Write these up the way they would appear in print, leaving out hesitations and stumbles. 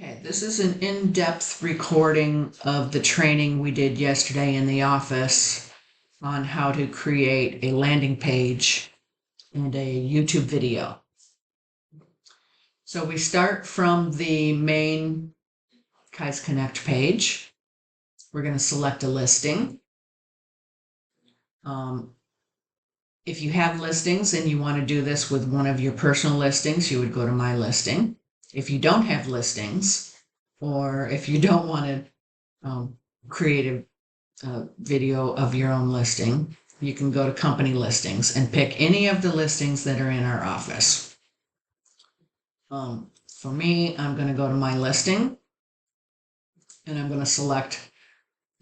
Okay, this is an in-depth recording of the training we did yesterday in the office on how to create a landing page and a YouTube video. So we start from the main Kai's Connect page. We're going to select a listing. If you have listings and you want to do this with one of your personal listings, you would go to My Listing. If you don't have listings, or if you don't want to create a video of your own listing, you can go to Company Listings and pick any of the listings that are in our office. For me, I'm going to go to My Listing, and I'm going to select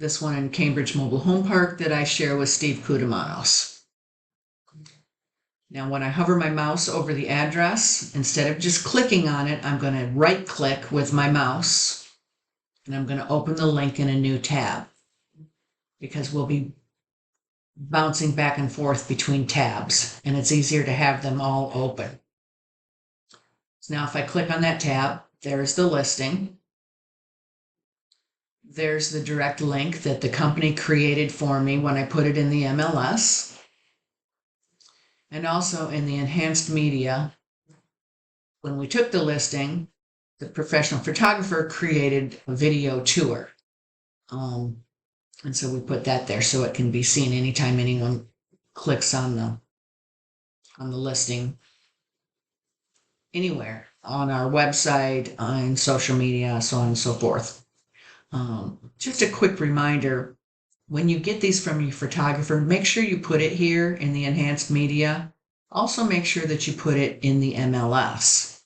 this one in Cambridge Mobile Home Park that I share with Steve Kudamanos. Now, when I hover my mouse over the address, instead of just clicking on it, I'm going to right-click with my mouse, and I'm going to open the link in a new tab, because we'll be bouncing back and forth between tabs, and it's easier to have them all open. So now if I click on that tab, there's the listing. There's the direct link that the company created for me when I put it in the MLS. And also in the enhanced media, when we took the listing, the professional photographer created a video tour. And so we put that there so it can be seen anytime anyone clicks on the listing, anywhere, on our website, on social media, so on and so forth. Just a quick reminder, when you get these from your photographer, make sure you put it here in the enhanced media. Also make sure that you put it in the MLS.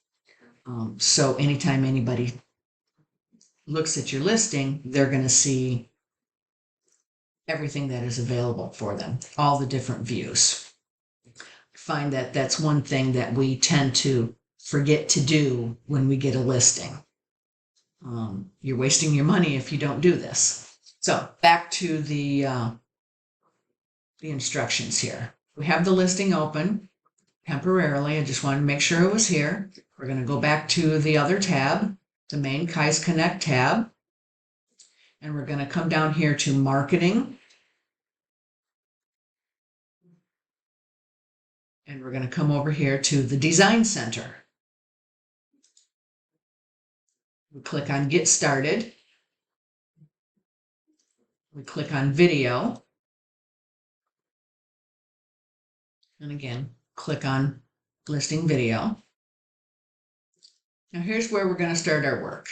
So anytime anybody looks at your listing, they're going to see everything that is available for them, all the different views. I find that that's one thing that we tend to forget to do when we get a listing. You're wasting your money if you don't do this. So back to the instructions here. We have the listing open temporarily. I just wanted to make sure it was here. We're going to go back to the other tab, the main Kai's Connect tab. And we're going to come down here to Marketing. And we're going to come over here to the Design Center. We click on Get Started. We click on Video. And again, click on Listing Video. Now here's where we're going to start our work.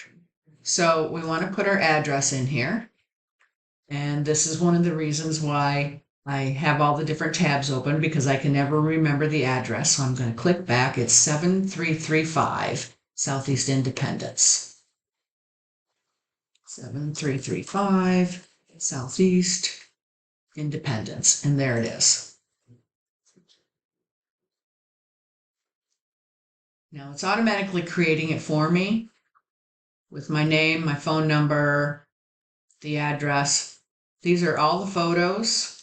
So we want to put our address in here. And this is one of the reasons why I have all the different tabs open, because I can never remember the address. So I'm going to click back. It's 7335 Southeast Independence. 7335 Southeast Independence, and there it is. Now it's automatically creating it for me with my name, my phone number, the address. These are all the photos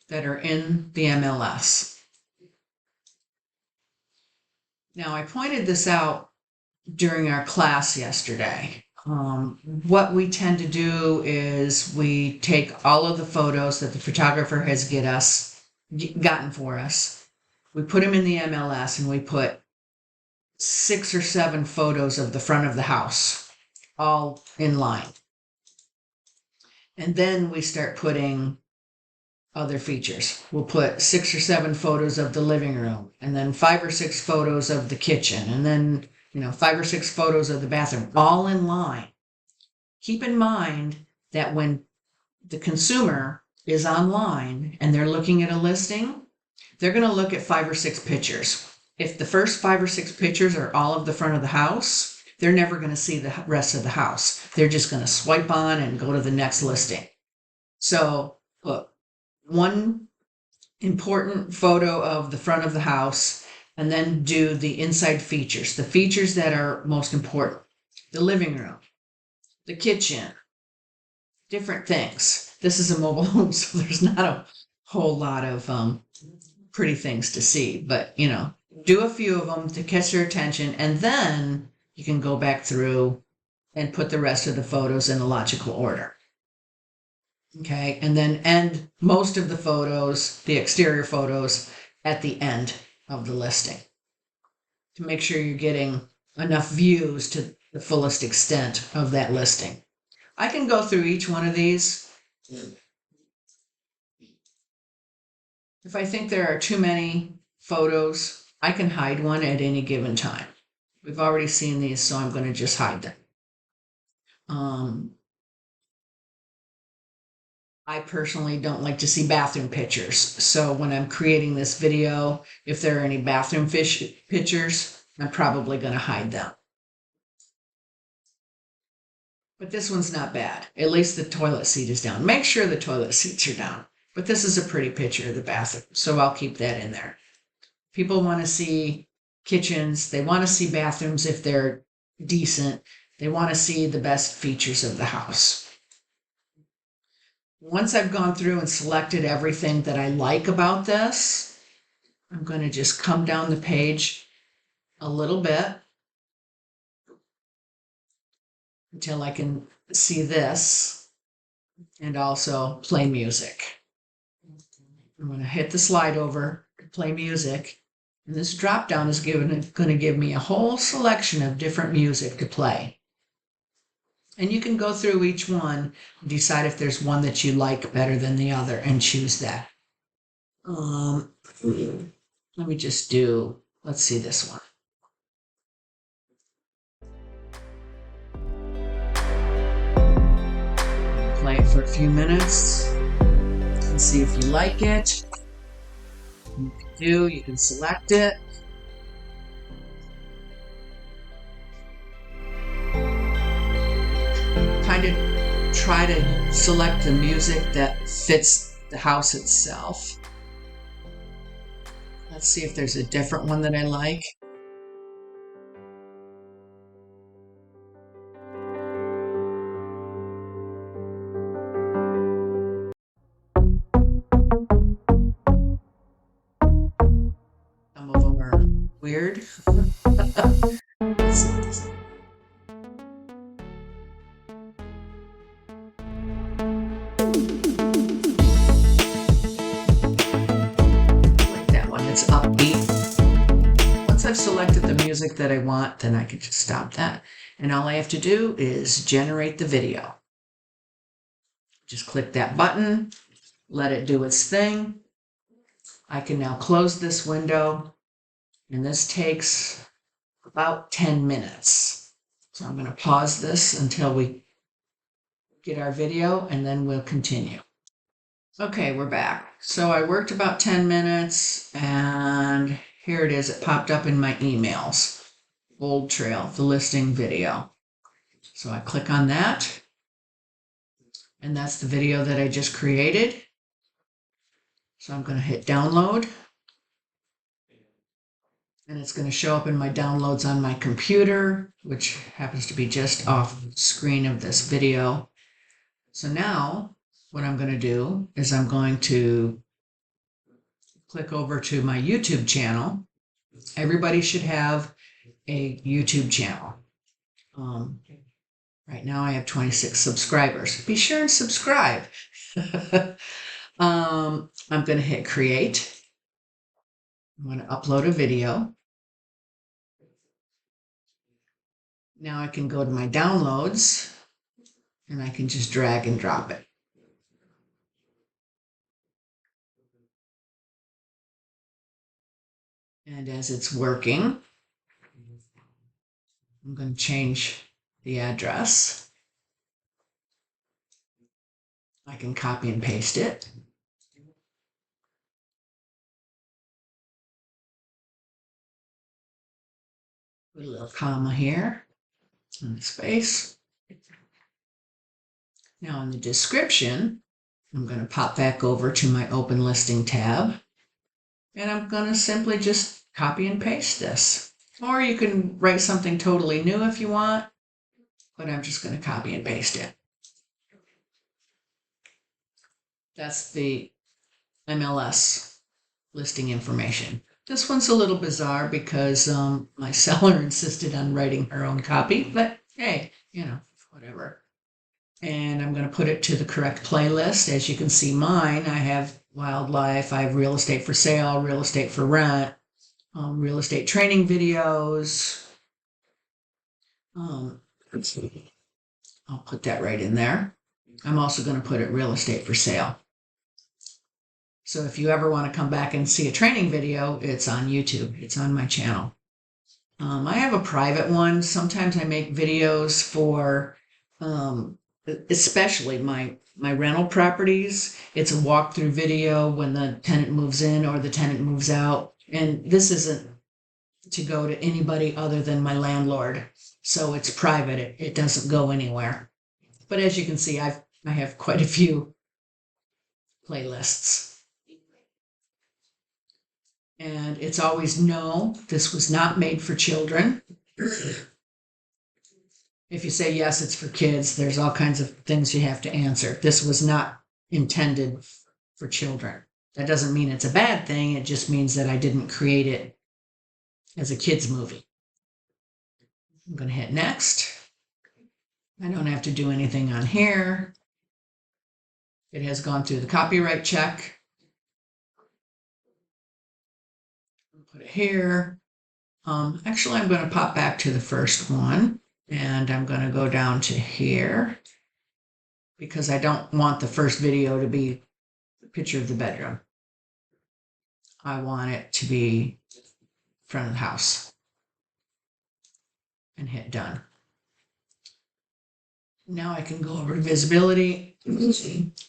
that are in the MLS. Now I pointed this out during our class yesterday. What we tend to do is we take all of the photos that the photographer has gotten for us. We put them in the MLS, and we put 6 or 7 photos of the front of the house, all in line. And then we start putting other features. We'll put 6 or 7 photos of the living room, and then 5 or 6 photos of the kitchen, and then 5 or 6 photos of the bathroom, all in line. Keep in mind that when the consumer is online and they're looking at a listing, they're going to look at 5 or 6 pictures. If the first 5 or 6 pictures are all of the front of the house, they're never going to see the rest of the house. They're just going to swipe on and go to the next listing. So look, one important photo of the front of the house, and then do the inside features, the features that are most important. The living room, the kitchen, different things. This is a mobile home, so there's not a whole lot of pretty things to see, but do a few of them to catch their attention, and then you can go back through and put the rest of the photos in a logical order. Okay, and then end most of the photos, the exterior photos, at the end of the listing to make sure you're getting enough views to the fullest extent of that listing. I can go through each one of these. If I think there are too many photos, I can hide one at any given time. We've already seen these, so I'm going to just hide them. I personally don't like to see bathroom pictures. So when I'm creating this video, if there are any bathroom pictures, I'm probably going to hide them. But this one's not bad. At least the toilet seat is down. Make sure the toilet seats are down. But this is a pretty picture of the bathroom, so I'll keep that in there. People want to see kitchens. They want to see bathrooms if they're decent. They want to see the best features of the house. Once I've gone through and selected everything that I like about this, I'm going to just come down the page a little bit until I can see this and also play music. I'm going to hit the slide over to play music, and this drop down is going to give me a whole selection of different music to play. And you can go through each one and decide if there's one that you like better than the other and choose that. Let me just do, let's see this one. Play it for a few minutes and see if you like it. You can select it. Kind of try to select the music that fits the house itself. Let's see if there's a different one that I like. Some of them are weird. Let's see what this is. It's upbeat. Once I've selected the music that I want, then I can just stop that. And all I have to do is generate the video. Just click that button, let it do its thing. I can now close this window, and this takes about 10 minutes. So I'm going to pause this until we get our video, and then we'll continue. Okay, we're back. So I worked about 10 minutes, and here it is. It popped up in my emails. Bold Trail, the listing video. So I click on that, and that's the video that I just created. So I'm going to hit download, and it's going to show up in my downloads on my computer, which happens to be just off screen of this video. So now what I'm going to do is I'm going to click over to my YouTube channel. Everybody should have a YouTube channel. Right now I have 26 subscribers. Be sure and subscribe. I'm going to hit create. I'm going to upload a video. Now I can go to my downloads, and I can just drag and drop it. And as it's working, I'm going to change the address. I can copy and paste it. Put a little comma here and space. Now in the description, I'm going to pop back over to my open listing tab, and I'm going to simply just copy and paste this. Or you can write something totally new if you want, but I'm just going to copy and paste it. That's the MLS listing information. This one's a little bizarre because my seller insisted on writing her own copy, but hey, whatever. And I'm going to put it to the correct playlist. As you can see mine, I have wildlife, I have real estate for sale, real estate for rent, real estate training videos. I'll put that right in there. I'm also going to put it real estate for sale. So if you ever want to come back and see a training video, it's on YouTube. It's on my channel. I have a private one. Sometimes I make videos for, especially my rental properties. It's a walkthrough video when the tenant moves in or the tenant moves out. And this isn't to go to anybody other than my landlord. So it's private. It doesn't go anywhere. But as you can see, I have quite a few playlists. And it's always no, this was not made for children. If you say yes, it's for kids, there's all kinds of things you have to answer. This was not intended for children. That doesn't mean it's a bad thing. It just means that I didn't create it as a kid's movie. I'm going to hit next. I don't have to do anything on here. It has gone through the copyright check. Put it here. Actually, I'm going to pop back to the first one, and I'm going to go down to here because I don't want the first video to be the picture of the bedroom. I want it to be front of the house, and hit done. Now I can go over to visibility.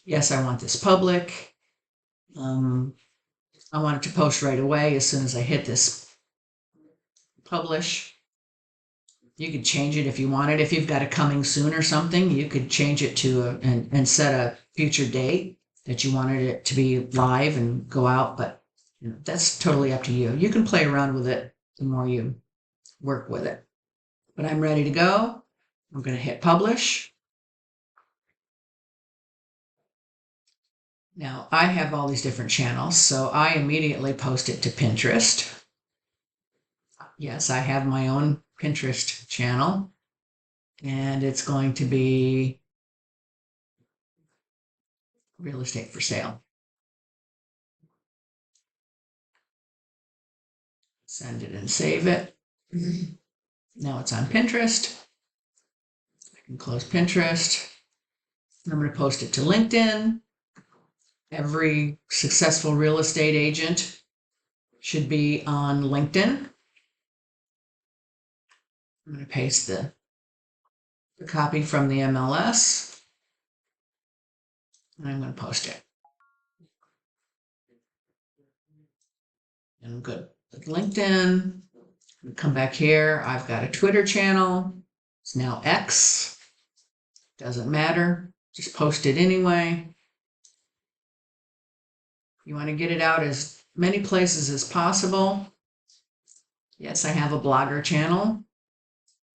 Yes, I want this public. I want it to post right away as soon as I hit this publish. You could change it if you wanted. If you've got a coming soon or something, you could change it to and set a future date that you wanted it to be live and go out. But that's totally up to you. You can play around with it the more you work with it. But I'm ready to go. I'm going to hit publish. Now, I have all these different channels, so I immediately post it to Pinterest. Yes, I have my own Pinterest channel, and it's going to be real estate for sale. Send it and save it. Now it's on Pinterest. I can close Pinterest. I'm going to post it to LinkedIn. Every successful real estate agent should be on LinkedIn. I'm going to paste the copy from the MLS, and I'm going to post it. And I'm good with LinkedIn. Come back here. I've got a Twitter channel. It's now X. Doesn't matter. Just post it anyway. You want to get it out as many places as possible. Yes, I have a blogger channel.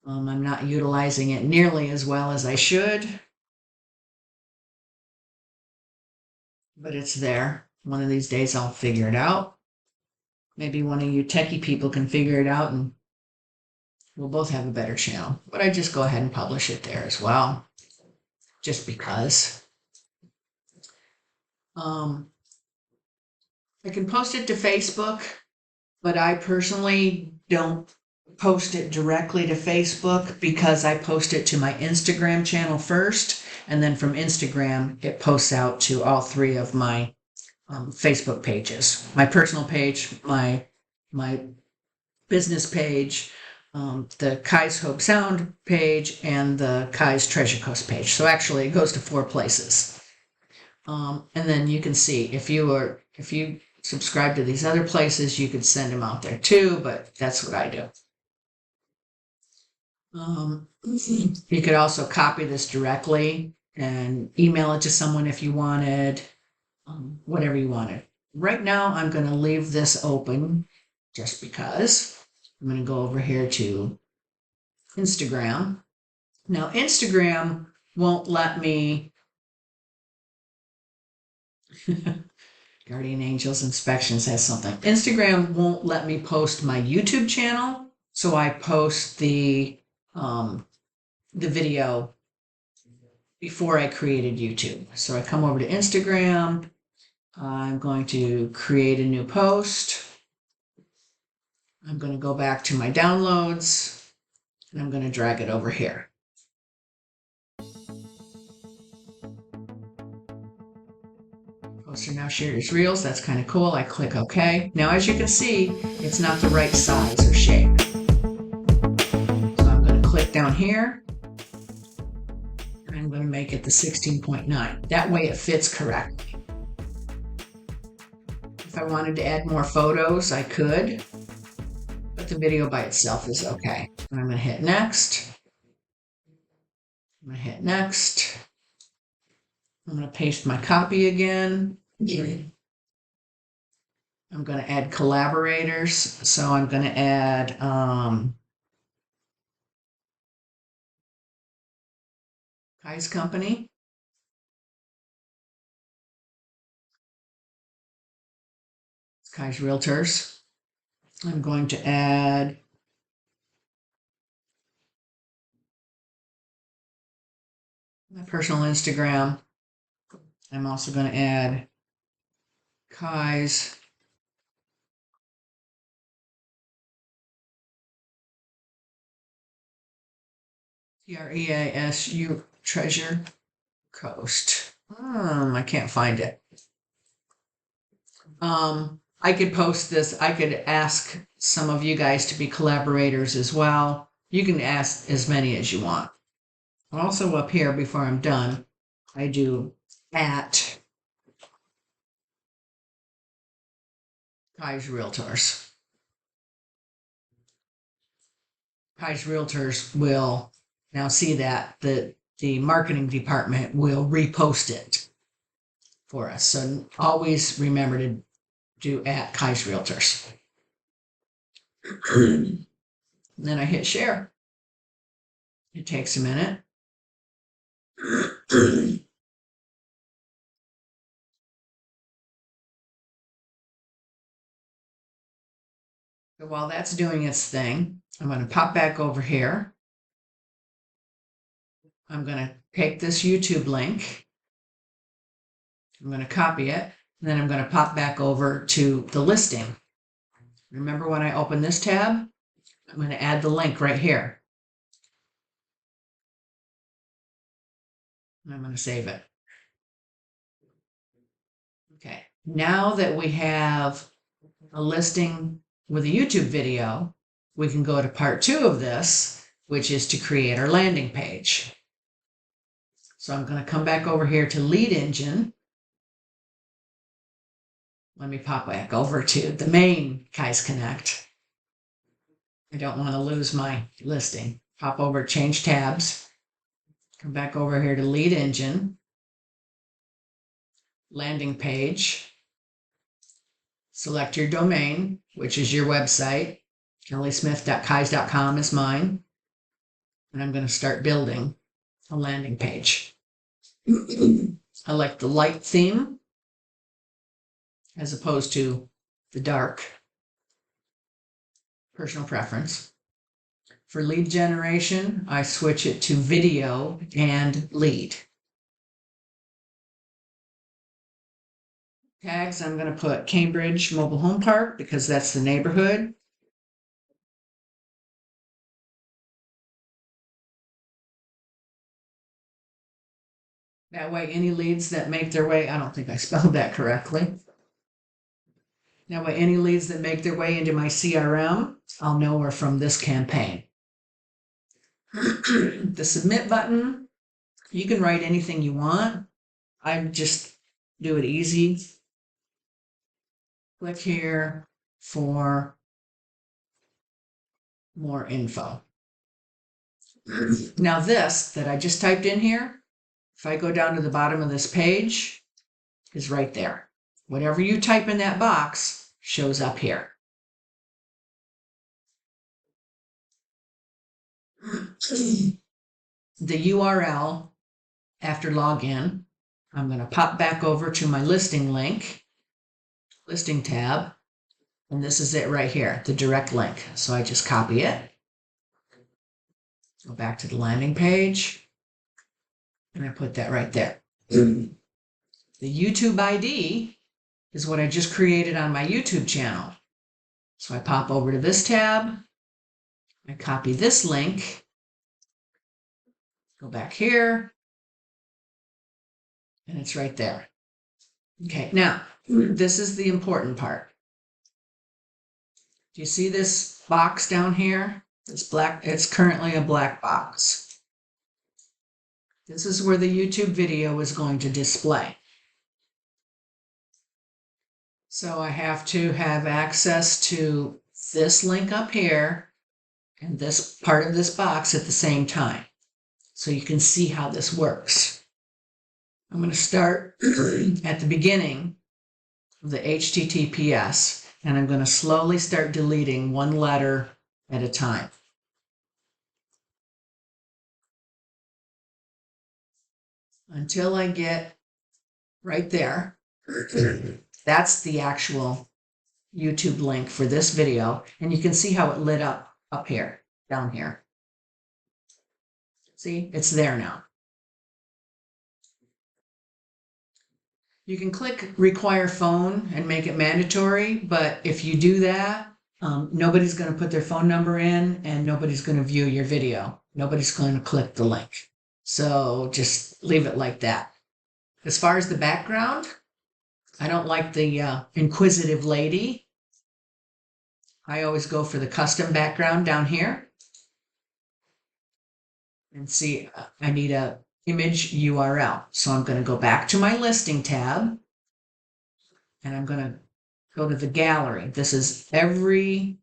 I'm not utilizing it nearly as well as I should, but it's there. One of these days I'll figure it out. Maybe one of you techie people can figure it out and we'll both have a better channel. But I just go ahead and publish it there as well, just because. I can post it to Facebook, but I personally don't post it directly to Facebook because I post it to my Instagram channel first, and then from Instagram it posts out to all three of my Facebook pages: my personal page, my business page, the Kai's Hope Sound page, and the Kai's Treasure Coast page. So actually it goes to 4 places. And then you can see if you subscribe to these other places, you could send them out there too, but that's what I do. You could also copy this directly and email it to someone if you wanted, whatever you wanted. Right now, I'm going to leave this open just because. I'm going to go over here to Instagram. Now, Instagram won't let me Guardian Angels Inspections has something. Instagram won't let me post my YouTube channel, so I post the video before I created YouTube. So I come over to Instagram. I'm going to create a new post. I'm going to go back to my downloads, and I'm going to drag it over here. Poster now shared as Reels. That's kind of cool. I click OK. Now, as you can see, it's not the right size or shape. So I'm going to click down here. And I'm going to make it the 16.9. That way it fits correctly. If I wanted to add more photos, I could. But the video by itself is okay. And I'm going to hit Next. I'm going to hit Next. I'm going to paste my copy again. I'm going to add collaborators. So I'm going to add Kai's Company. It's Kai's Realtors. I'm going to add my personal Instagram. I'm also going to add Kai's TREASU Treasure Coast. I can't find it. I could post this. I could ask some of you guys to be collaborators as well. You can ask as many as you want. Also up here, before I'm done, I do at Kai's Realtors. Kai's Realtors will now see that the marketing department will repost it for us. So always remember to do at Kai's Realtors. Then I hit share. It takes a minute. So while that's doing its thing, I'm going to pop back over here. I'm going to take this YouTube link. I'm going to copy it. And then I'm going to pop back over to the listing. Remember when I open this tab? I'm going to add the link right here. And I'm going to save it. Okay. Now that we have a listing with a YouTube video, we can go to part 2 of this, which is to create our landing page. So I'm going to come back over here to Lead Engine. Let me pop back over to the main Kai's Connect. I don't want to lose my listing. Pop over, change tabs. Come back over here to Lead Engine. Landing page. Select your domain, which is your website. kellysmith.kais.com is mine. And I'm going to start building a landing page. I like the light theme as opposed to the dark. Personal preference. For lead generation, I switch it to video and lead. Tags, I'm going to put Cambridge Mobile Home Park because that's the neighborhood. That way, any leads that make their way, I don't think I spelled that correctly. That way, any leads that make their way into my CRM, I'll know are from this campaign. The submit button, you can write anything you want. I just do it easy. Click here for more info. Now this that I just typed in here, if I go down to the bottom of this page, is right there. Whatever you type in that box shows up here. The URL after login, I'm going to pop back over to my listing link. listing tab, and this is it right here, the direct link. So I just copy it, go back to the landing page, and I put that right there. The YouTube ID is what I just created on my YouTube channel. So I pop over to this tab, I copy this link, go back here, and it's right there. Okay, now, this is the important part. Do you see this box down here? It's black, it's currently a black box. This is where the YouTube video is going to display. So I have to have access to this link up here and this part of this box at the same time, so you can see how this works. I'm going to start at the beginning of the HTTPS, and I'm going to slowly start deleting one letter at a time. Until I get right there. That's the actual YouTube link for this video, and you can see how it lit up here, down here. See, it's there now. You can click require phone and make it mandatory, but if you do that, nobody's going to put their phone number in and nobody's going to view your video. Nobody's going to click the link. So just leave it like that. As far as the background, I don't like the inquisitive lady. I always go for the custom background down here. And see, I need a image URL. So I'm going to go back to my listing tab, and I'm going to go to the gallery. This is every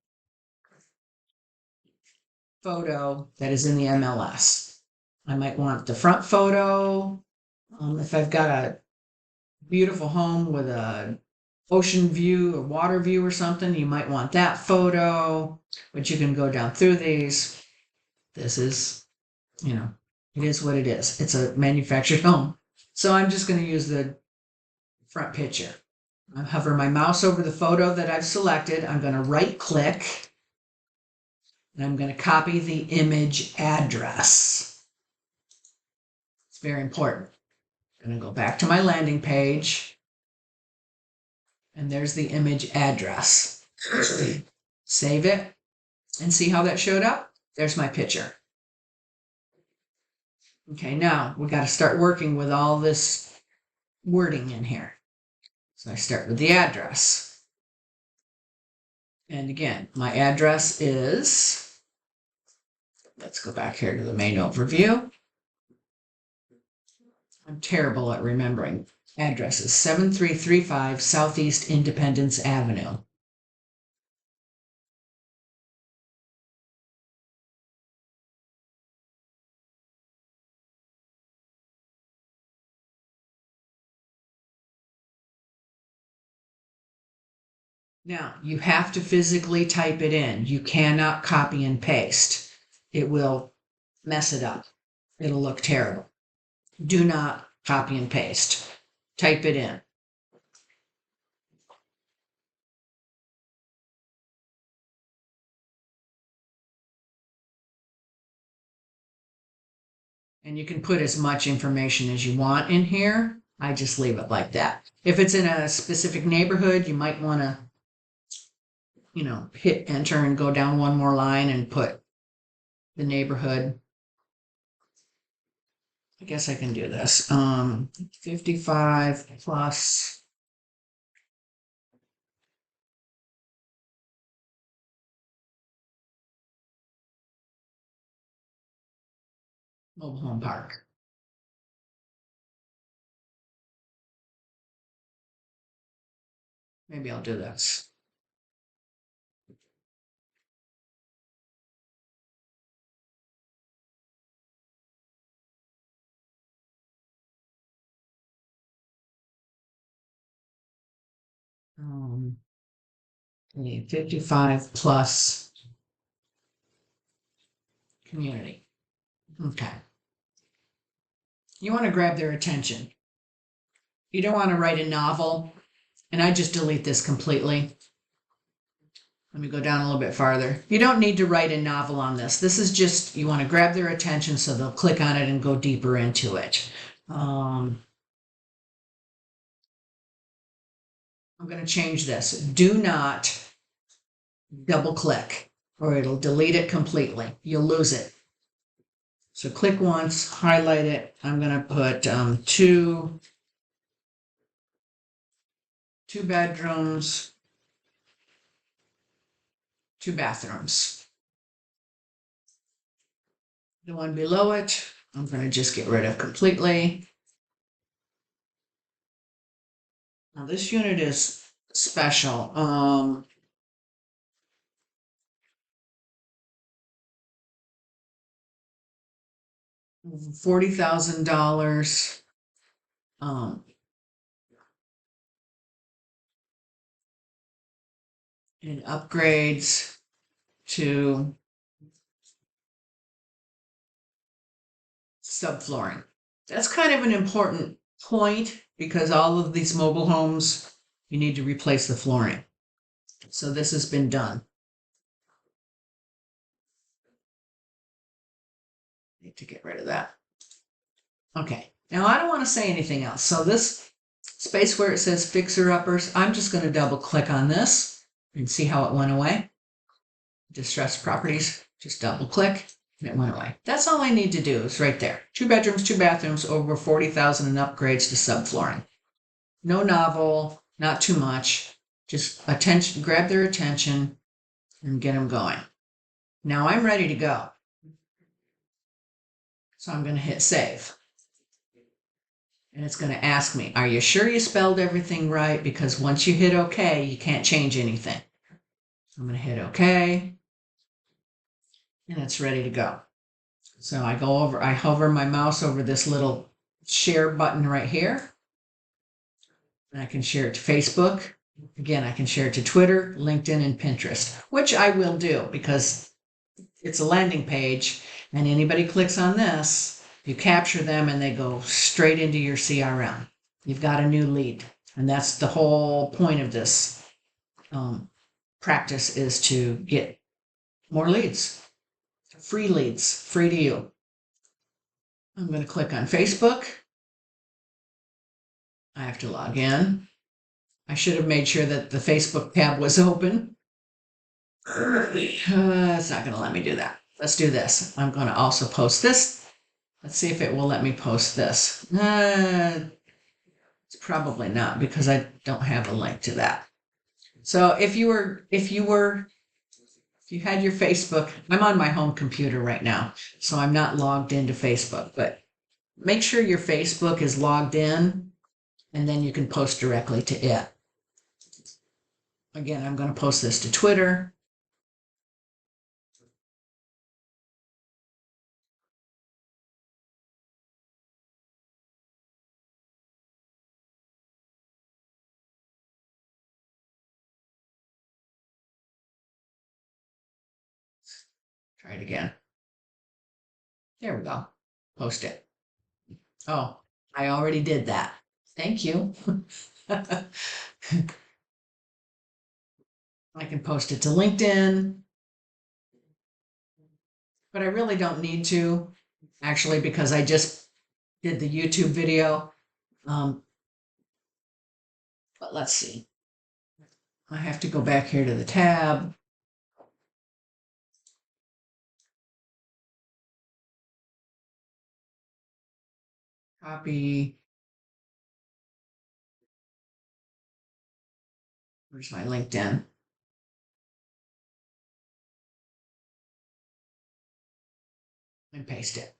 photo that is in the MLS. I might want the front photo. If I've got a beautiful home with a ocean view or water view or something, you might want that photo, but you can go down through these. This is, it is what it is. It's a manufactured home. So I'm just going to use the front picture. I hover my mouse over the photo that I've selected. I'm going to right click, and I'm going to copy the image address. It's very important. I'm going to go back to my landing page, and there's the image address. Save it and see how that showed up. There's my picture. Okay, now we got to start working with all this wording in here. So I start with the address. And again, my address is, let's go back here to the main overview. I'm terrible at remembering addresses. 7335 Southeast Independence Avenue. Now, you have to physically type it in. You cannot copy and paste. It will mess it up. It'll look terrible. Do not copy and paste. Type it in. And you can put as much information as you want in here. I just leave it like that. If it's in a specific neighborhood, you might want to, hit enter and go down one more line and put the neighborhood. I guess I can do this. 55 plus mobile home park. Maybe I'll do this. The 55 plus community. Okay. You want to grab their attention. You don't want to write a novel And I just delete this completely. Let me go down a little bit farther. You don't need to write a novel on this. This is just, you want to grab their attention so they'll click on it and go deeper into it. I'm going to change this. Do not double click or it'll delete it completely. You'll lose it. So click once, highlight it. I'm going to put two bedrooms, 2 bathrooms. The one below it, I'm going to just get rid of completely. Now this unit is special. $40,000 in upgrades to subflooring. That's kind of an important point because all of these mobile homes, you need to replace the flooring. So this has been done. Need to get rid of that. Okay, now I don't want to say anything else. So this space where it says fixer-uppers, I'm just going to double click on this and see how it went away. Distressed properties, just double click and it went away. That's all I need to do is right there. 2 bedrooms, 2 bathrooms, over 40,000 in upgrades to subflooring. No novel, not too much. Just attention, grab their attention and get them going. Now I'm ready to go. So I'm going to hit save. And it's going to ask me, are you sure you spelled everything right? Because once you hit OK, you can't change anything. I'm going to hit OK. And it's ready to go. So I hover my mouse over this little share button right here. And I can share it to Facebook. Again, I can share it to Twitter, LinkedIn, and Pinterest, which I will do because it's a landing page and anybody clicks on this, you capture them and they go straight into your CRM. You've got a new lead. And that's the whole point of this practice is to get more leads, free to you. I'm going to click on Facebook. I have to log in. I should have made sure that the Facebook tab was open. It's not going to let me do that. Let's do this. I'm going to also post this. Let's see if it will let me post this. It's probably not because I don't have a link to that. So if you had your Facebook, I'm on my home computer right now, so I'm not logged into Facebook, but make sure your Facebook is logged in and then you can post directly to it. Again, I'm going to post this to Twitter. Try it again. There we go. Post it. Oh, I already did that. Thank you. I can post it to LinkedIn, but I really don't need to, actually, because I just did the YouTube video. But let's see. I have to go back here to the tab. Copy. Where's my LinkedIn? And paste it.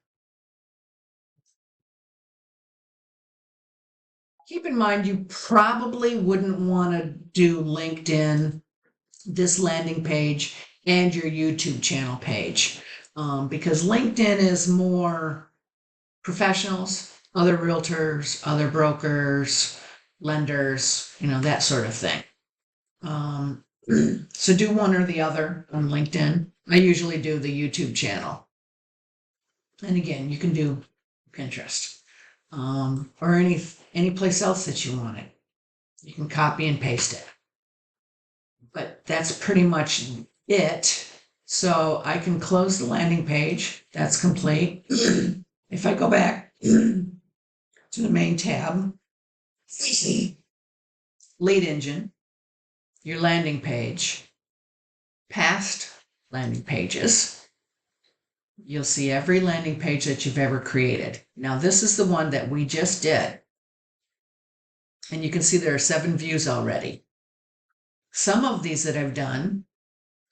Keep in mind, you probably wouldn't want to do LinkedIn, this landing page, and your YouTube channel page, because LinkedIn is more professionals, other realtors, other brokers, lenders, that sort of thing. So do one or the other on LinkedIn. I usually do the YouTube channel. And again, you can do Pinterest or any place else that you want it. You can copy and paste it. But that's pretty much it. So I can close the landing page. That's complete. If I go back to the main tab, lead engine, your landing page, past landing pages, you'll see every landing page that you've ever created. Now, this is the one that we just did. And you can see there are 7 views already. Some of these that I've done,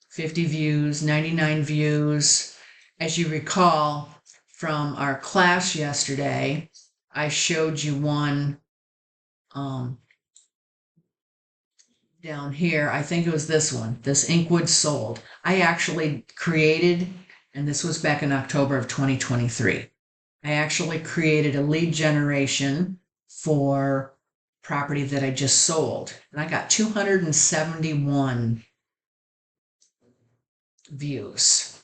50 views, 99 views. As you recall from our class yesterday, I showed you one down here. I think it was this one, this Inkwood Sold. I actually created, and this was back in October of 2023. I actually created a lead generation for property that I just sold. And I got 271 views.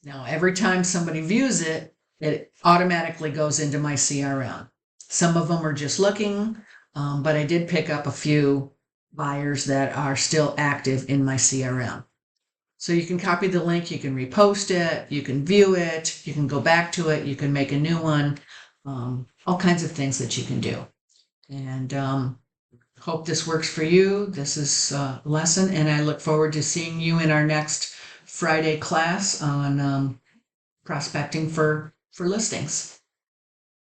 Now, every time somebody views it, it automatically goes into my CRM. Some of them are just looking, but I did pick up a few buyers that are still active in my CRM. So you can copy the link, you can repost it, you can view it, you can go back to it, you can make a new one, all kinds of things that you can do. And hope this works for you. This is a lesson, and I look forward to seeing you in our next Friday class on prospecting for listings.